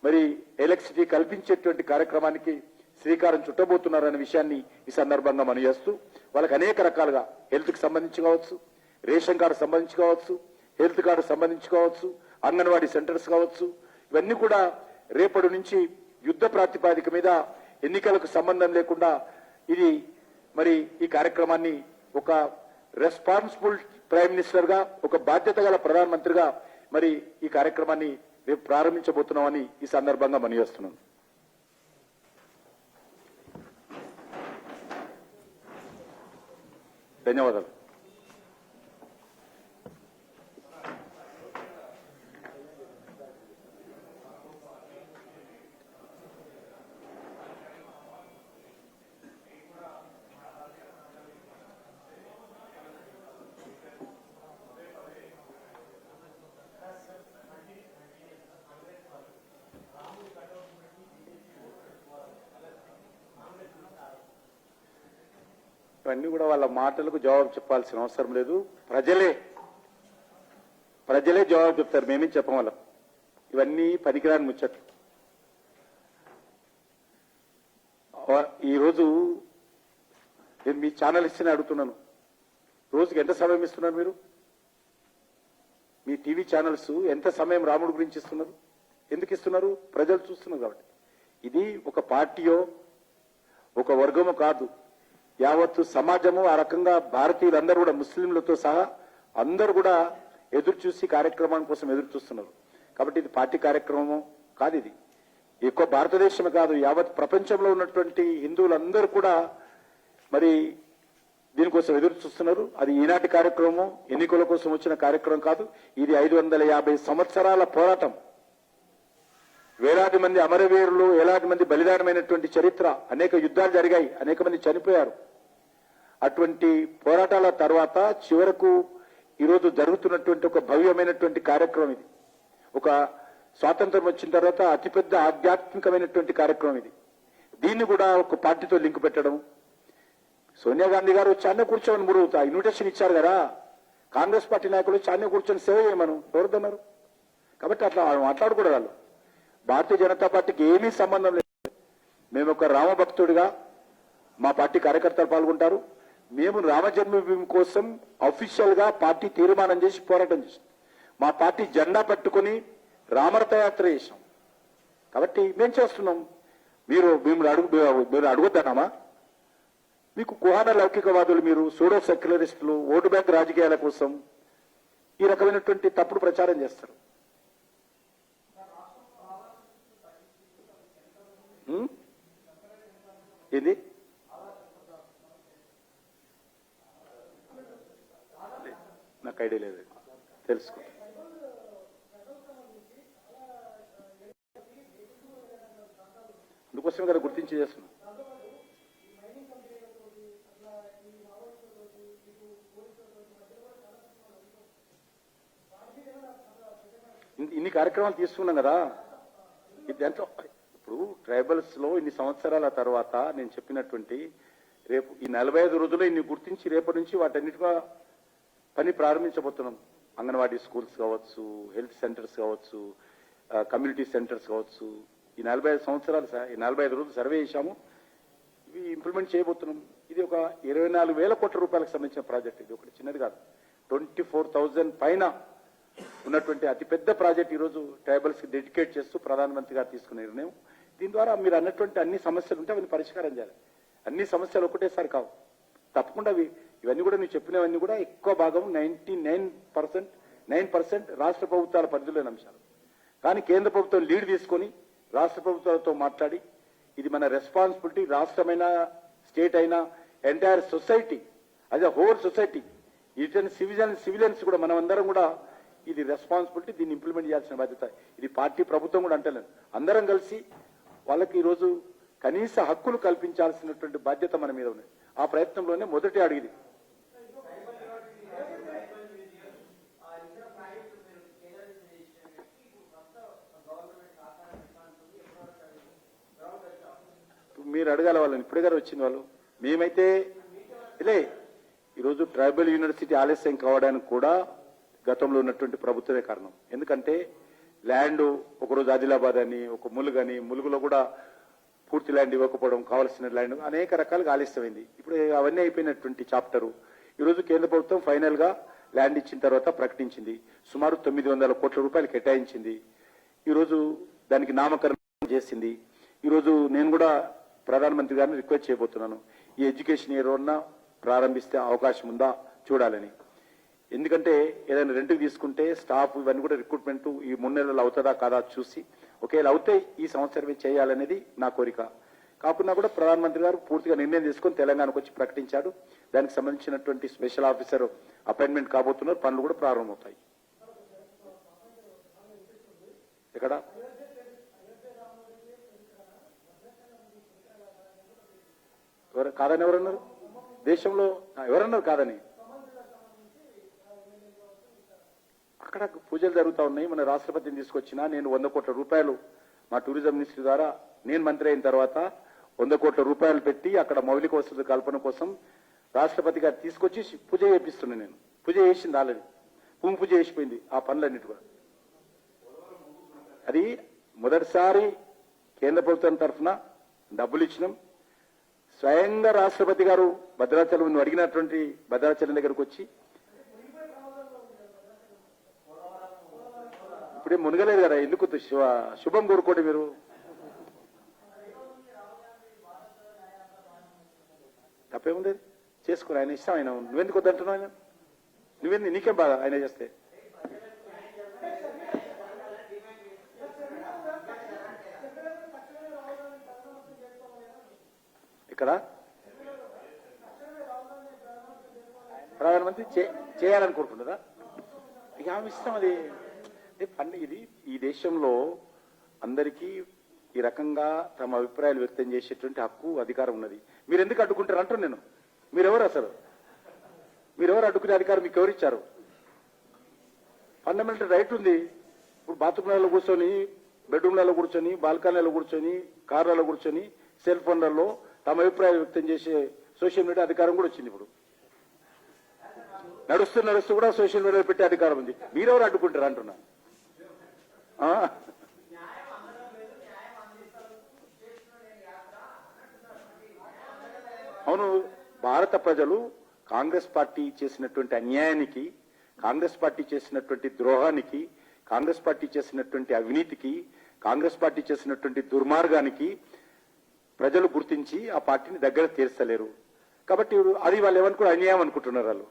మరి ఎలక్ట్రిసిటీ కల్పించేటువంటి కార్యక్రమానికి శ్రీకారం చుట్టబోతున్నారనే విషయాన్ని ఈ సందర్భంగా మనం చేస్తూ వాళ్ళకి అనేక రకాలుగా హెల్త్ కి సంబంధించి కావచ్చు, రేషన్ కార్డు సంబంధించి కావచ్చు, హెల్త్ కార్డు సంబంధించి కావచ్చు, అంగన్వాడీ సెంటర్స్ కావచ్చు, ఇవన్నీ కూడా రేపటి నుంచి యుద్ధ ప్రాతిపాదిక మీద ఎన్నికలకు సంబంధం లేకుండా ఇది మరి ఈ కార్యక్రమాన్ని ఒక రెస్పాన్సిబుల్ ప్రైమ్ మినిస్టర్ గా ఒక బాధ్యత గల ప్రధానమంత్రిగా మరి ఈ కార్యక్రమాన్ని రేపు ప్రారంభించబోతున్నామని ఈ సందర్భంగా మనం చేస్తున్నాం. ధన్యవాదాలు. ఇవన్నీ కూడా వాళ్ళ మాటలకు జవాబు చెప్పాల్సిన అవసరం లేదు. ప్రజలే జవాబు చెప్తారు, మేమేం చెప్పం వాళ్ళం. ఇవన్నీ పనికిరాని ముచ్చట్లు. ఈరోజు నేను మీ ఛానల్ ఇస్తేనే అడుగుతున్నాను, రోజుకి ఎంత సమయం ఇస్తున్నారు మీరు? మీ టీవీ ఛానల్స్ ఎంత సమయం రాముడి గురించి ఇస్తున్నారు? ఎందుకు ఇస్తున్నారు? ప్రజలు చూస్తున్నారు కాబట్టి. ఇది ఒక పార్టీయో ఒక వర్గమో కాదు, యావత్తు సమాజము. ఆ రకంగా భారతీయులందరూ కూడా ముస్లింలతో సహా అందరూ కూడా ఎదురు చూసి కార్యక్రమం కోసం ఎదురు చూస్తున్నారు. కాబట్టి ఇది పార్టీ కార్యక్రమము కాదు, ఇది ఎక్కువ భారతదేశమే కాదు యావత్ ప్రపంచంలో ఉన్నటువంటి హిందువులందరూ కూడా మరి దీనికోసం ఎదురు చూస్తున్నారు. అది ఈనాటి కార్యక్రమం ఎన్నికల కోసం వచ్చిన కార్యక్రమం కాదు. ఇది 550 సంవత్సరాల పోరాటం. వేలాది మంది అమరవీరులు, వేలాది మంది బలిదానమైనటువంటి చరిత్ర. అనేక యుద్ధాలు జరిగాయి, అనేక మంది చనిపోయారు. అటువంటి పోరాటాల తర్వాత చివరకు ఈరోజు జరుగుతున్నటువంటి ఒక భవ్యమైనటువంటి కార్యక్రమం ఇది. ఒక స్వాతంత్రం వచ్చిన తర్వాత అతిపెద్ద ఆధ్యాత్మికమైనటువంటి కార్యక్రమం ఇది. దీన్ని కూడా ఒక పార్టీతో లింక్ పెట్టడం. సోనియా గాంధీ గారు చానే కూర్చొని మురుగుతా ఇన్విటేషన్ ఇచ్చారు కదా, కాంగ్రెస్ పార్టీ నాయకులు చానే కూర్చొని సేవ చేయమను ఎవరుతున్నారు. కాబట్టి అట్లా మాట్లాడకూడదు. వాళ్ళు భారతీయ జనతా పార్టీకి ఏమీ సంబంధం లేదు. మేము ఒక రామభక్తుడిగా మా పార్టీ కార్యకర్తలు పాల్గొంటారు. మేము రామజన్మభూమి కోసం అఫీషియల్ గా పార్టీ తీర్మానం చేసి పోరాటం చేసాం. మా పార్టీ జెండా పట్టుకుని రామరథయాత్ర చేసాం. కాబట్టి మేము చేస్తున్నాం. మీరు అడుగుతానమ్మా? మీకు కుహాన లౌకికవాదులు, మీరు సూడో సెక్యులరిస్టులు ఓటు బ్యాంక్ రాజకీయాల కోసం ఈ రకమైనటువంటి తప్పుడు ప్రచారం చేస్తారు. ఏంది నాకు ఐడియా లేదు, తెలుసుకో. అందుకోసమే కదా గుర్తించి చేస్తున్నాం. ఇన్ని కార్యక్రమాలు తీసుకున్నాం కదా. దాంట్లో ఇప్పుడు ట్రైబల్స్ లో ఇన్ని సంవత్సరాల తర్వాత నేను చెప్పినటువంటి రేపు ఈ 45 రోజుల్లో ఇన్ని గుర్తించి రేపటి నుంచి వాటన్నిటిగా పని ప్రారంభించబోతున్నాం. అంగన్వాడీ స్కూల్స్ కావచ్చు, హెల్త్ సెంటర్స్ కావచ్చు, కమ్యూనిటీ సెంటర్స్ కావచ్చు. ఈ 45 సంవత్సరాలు ఈ 45 రోజులు సర్వే చేశాము. ఇవి ఇంప్లిమెంట్ చేయబోతున్నాం. ఇది ఒక 24,000 కోట్ల రూపాయలకు సంబంధించిన ప్రాజెక్ట్. ఇది ఒకటి చిన్నది కాదు. 24,000 పైన ఉన్నటువంటి అతిపెద్ద ప్రాజెక్ట్ ఈరోజు ట్రైబల్స్ కి డెడికేట్ చేస్తూ ప్రధానమంత్రి గారు తీసుకున్న నిర్ణయం. దీని ద్వారా మీరు అన్నటువంటి అన్ని సమస్యలు ఉంటే అవన్నీ పరిష్కారం చేయాలి. అన్ని సమస్యలు ఒకటేసారి కావు, తప్పకుండా ఇవన్నీ కూడా మీరు చెప్పినవన్నీ కూడా ఎక్కువ భాగం 99% రాష్ట్ర ప్రభుత్వాల పరిధిలోని అంశాలు. కానీ కేంద్ర ప్రభుత్వం లీడ్ తీసుకొని రాష్ట్ర ప్రభుత్వాలతో మాట్లాడి ఇది మన రెస్పాన్సిబిలిటీ, రాష్ట్రమైనా స్టేట్ అయినా entire society as a whole society, ఇటు సివిలియన్స్ కూడా మనం అందరం కూడా ఇది రెస్పాన్సిబిలిటీ, దీన్ని ఇంప్లిమెంట్ చేయాల్సిన బాధ్యత. ఇది పార్టీ ప్రభుత్వం కూడా అంటలేదు, అందరం కలిసి వాళ్ళకి ఈరోజు కనీస హక్కులు కల్పించాల్సినటువంటి బాధ్యత మన మీద ఉంది. ఆ ప్రయత్నంలోనే మొదటి అడిగింది. మీరు అడగాల వాళ్ళని, ఇప్పుడే గారు వచ్చింది వాళ్ళు. మేమైతే ఇలే ఈరోజు ట్రైబల్ యూనివర్సిటీ ఆలస్యం కావడానికి కూడా గతంలో ఉన్నటువంటి ప్రభుత్వమే కారణం. ఎందుకంటే ల్యాండ్ ఒకరోజు ఆదిలాబాద్ అని, ఒక ములుగు అని, ములుగులో కూడా పూర్తి ల్యాండ్ ఇవ్వకపోవడం, కావాల్సిన ల్యాండ్ అనేక రకాలుగా ఆలస్యమైంది. ఇప్పుడు అవన్నీ అయిపోయినటువంటి చాప్టరు ఈరోజు కేంద్ర ప్రభుత్వం ఫైనల్ గా ల్యాండ్ ఇచ్చిన తర్వాత ప్రకటించింది. సుమారు 900 కోట్ల రూపాయలు కేటాయించింది. ఈరోజు దానికి నామకరణం చేసింది. ఈరోజు నేను కూడా ప్రధానమంత్రి గారిని రిక్వెస్ట్ చేయబోతున్నాను, ఈ ఎడ్యుకేషన్ ఇయర్ ప్రారంభిస్తే అవకాశం ఉందా చూడాలని. ఎందుకంటే ఏదైనా రెంట్కి తీసుకుంటే స్టాఫ్ ఇవన్నీ కూడా రిక్రూట్మెంట్ ఈ 3 నెలలు అవుతుందా కాదా చూసి, ఒకవేళ అవుతే ఈ సంవత్సరమే చేయాలనేది నా కోరిక. కాకుండా కూడా ప్రధానమంత్రి గారు పూర్తిగా నిర్ణయం తీసుకొని తెలంగాణకు వచ్చి ప్రకటించాడు. దానికి సంబంధించినటువంటి స్పెషల్ ఆఫీసర్ అపాయింట్మెంట్ కాబోతున్నారు. పనులు కూడా ప్రారంభమవుతాయి. ఎక్కడ కాదని ఎవరన్నారు? దేశంలో ఎవరన్నారు కాదని? అక్కడ పూజలు జరుగుతూ ఉన్నాయి. మన రాష్ట్రపతిని తీసుకొచ్చినా నేను 100 కోట్ల రూపాయలు మా టూరిజం మినిస్ట్రీ ద్వారా నేను మంత్రి అయిన తర్వాత 100 కోట్ల రూపాయలు పెట్టి అక్కడ మౌలిక వసతుల కల్పన కోసం రాష్ట్రపతి గారు తీసుకొచ్చి పూజ చేపిస్తున్నాను. నేను పూజ చేసింది ఆల్రెడీ, భూమి పూజ చేసిపోయింది. ఆ పనులన్నిటి కూడా అది మొదటిసారి కేంద్ర ప్రభుత్వం తరఫున డబ్బులు ఇచ్చినాం. స్వయంగా రాష్ట్రపతి గారు భద్రాచలం నువ్వు అడిగినటువంటి భద్రాచలం దగ్గరకు వచ్చి, ఇప్పుడే మునగలేదు కదా, ఎందుకు శుభం కోరుకోండి మీరు. తప్పేముంది, చేసుకుని ఆయన ఇష్టం. ఆయన నువ్వెందుకు వద్దంటున్నావు? ఆయన నువ్వెందుకు, నీకేం బాధ ఆయన చేస్తే? ఇక్కడ ప్రధానమంత్రి చేయాలని కోరుకుంటుందా? ఇక ఆమె ఇష్టం అది. ఇది ఈ దేశంలో అందరికీ ఈ రకంగా తమ అభిప్రాయాలు వ్యక్తం చేసేటువంటి హక్కు, అధికారం ఉన్నది. మీరు ఎందుకు అడ్డుకుంటారు అంటారు నేను. మీరెవరు అసలు? మీరెవరు అడ్డుకునే అధికారం మీకు ఎవరిచ్చారు? ఫండమెంటల్ రైట్ ఉంది. ఇప్పుడు బాత్రూమ్లలో కూర్చొని, బెడ్రూమ్లలో కూర్చొని, బాల్కనీలలో కూర్చొని, కార్లలో కూర్చొని, సెల్ ఫోన్లలో తమ అభిప్రాయాలు వ్యక్తం చేసే సోషల్ మీడియా అధికారం కూడా వచ్చింది. ఇప్పుడు నడుస్తూ కూడా సోషల్ మీడియాలో పెట్టే అధికారం ఉంది. మీరెవరు అడ్డుకుంటారు అంటున్నా? అవును, భారత ప్రజలు కాంగ్రెస్ పార్టీ చేసినటువంటి అన్యాయానికి, కాంగ్రెస్ పార్టీ చేసినటువంటి ద్రోహానికి, కాంగ్రెస్ పార్టీ చేసినటువంటి అవినీతికి, కాంగ్రెస్ పార్టీ చేసినటువంటి దుర్మార్గానికి ప్రజలు గుర్తించి ఆ పార్టీని దగ్గర తీర్చలేరు. కాబట్టి అది వాళ్ళు ఏమనుకున్నారు? అన్యాయం అనుకుంటున్నారు. వాళ్ళు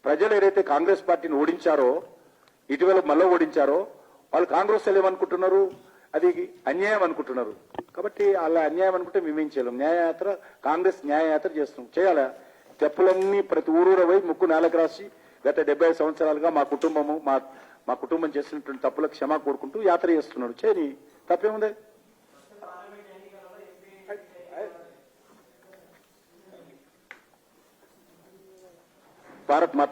ప్రజలు ఏదైతే కాంగ్రెస్ పార్టీని ఓడించారో, ఇటీవల మళ్ళీ ఓడించారో, వాళ్ళు కాంగ్రెస్ వాళ్ళు ఏమనుకుంటున్నారు? అది అన్యాయం అనుకుంటున్నారు. కాబట్టి అలా అన్యాయం అనుకుంటే మేమేం చేయలేం. న్యాయయాత్ర, కాంగ్రెస్ న్యాయయాత్ర చేస్తున్నాం. చేయాలా? చెప్పులన్నీ ప్రతి ఊరూర పోయి ముక్కు నేలకు రాసి గత 75 సంవత్సరాలుగా మా కుటుంబం చేసినటువంటి తప్పులకు క్షమా కోరుకుంటూ యాత్ర చేస్తున్నాడు. చేయని తప్పేముంది? భారత్ మాత